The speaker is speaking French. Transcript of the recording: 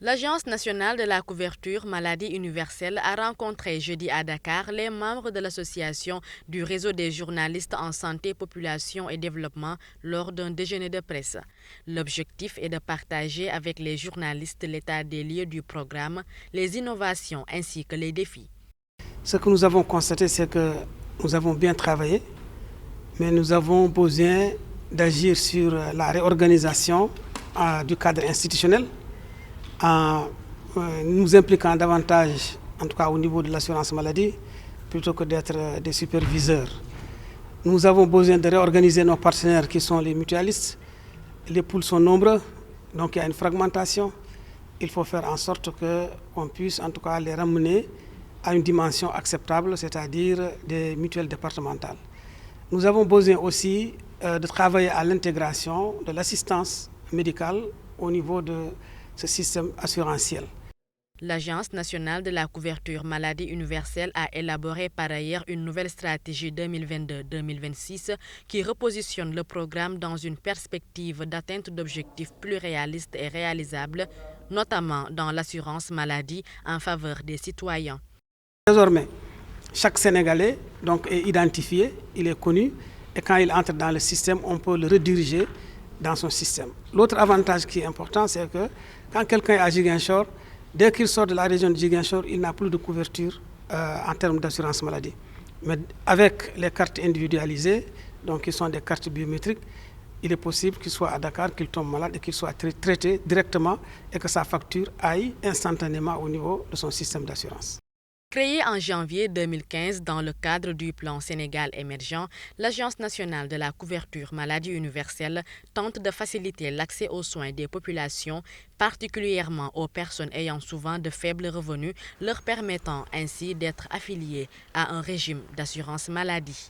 L'Agence nationale de la couverture maladie universelle a rencontré jeudi à Dakar les membres de l'association du réseau des journalistes en santé, population et développement lors d'un déjeuner de presse. L'objectif est de partager avec les journalistes l'état des lieux du programme, les innovations ainsi que les défis. Ce que nous avons constaté, c'est que nous avons bien travaillé, mais nous avons besoin d'agir sur la réorganisation du cadre institutionnel, en nous impliquant davantage, en tout cas au niveau de l'assurance maladie, plutôt que d'être des superviseurs. Nous avons besoin de réorganiser nos partenaires qui sont les mutualistes. Les poules sont nombreux, donc il y a une fragmentation. Il faut faire en sorte qu'on puisse en tout cas les ramener à une dimension acceptable, c'est-à-dire des mutuelles départementales. Nous avons besoin aussi de travailler à l'intégration de l'assistance médicale au niveau de ce système assurantiel. L'Agence nationale de la couverture maladie universelle a élaboré par ailleurs une nouvelle stratégie 2022-2026 qui repositionne le programme dans une perspective d'atteinte d'objectifs plus réalistes et réalisables, notamment dans l'assurance maladie en faveur des citoyens. Désormais, chaque Sénégalais donc, est identifié, il est connu, et quand il entre dans le système, on peut le rediriger dans son système. L'autre avantage qui est important, c'est que quand quelqu'un est à Ziguinchor, dès qu'il sort de la région de Ziguinchor, il n'a plus de couverture en termes d'assurance maladie. Mais avec les cartes individualisées, donc qui sont des cartes biométriques, il est possible qu'il soit à Dakar, qu'il tombe malade et qu'il soit traité directement et que sa facture aille instantanément au niveau de son système d'assurance. Créée en janvier 2015 dans le cadre du plan Sénégal émergent, l'Agence nationale de la couverture maladie universelle tente de faciliter l'accès aux soins des populations, particulièrement aux personnes ayant souvent de faibles revenus, leur permettant ainsi d'être affiliées à un régime d'assurance maladie.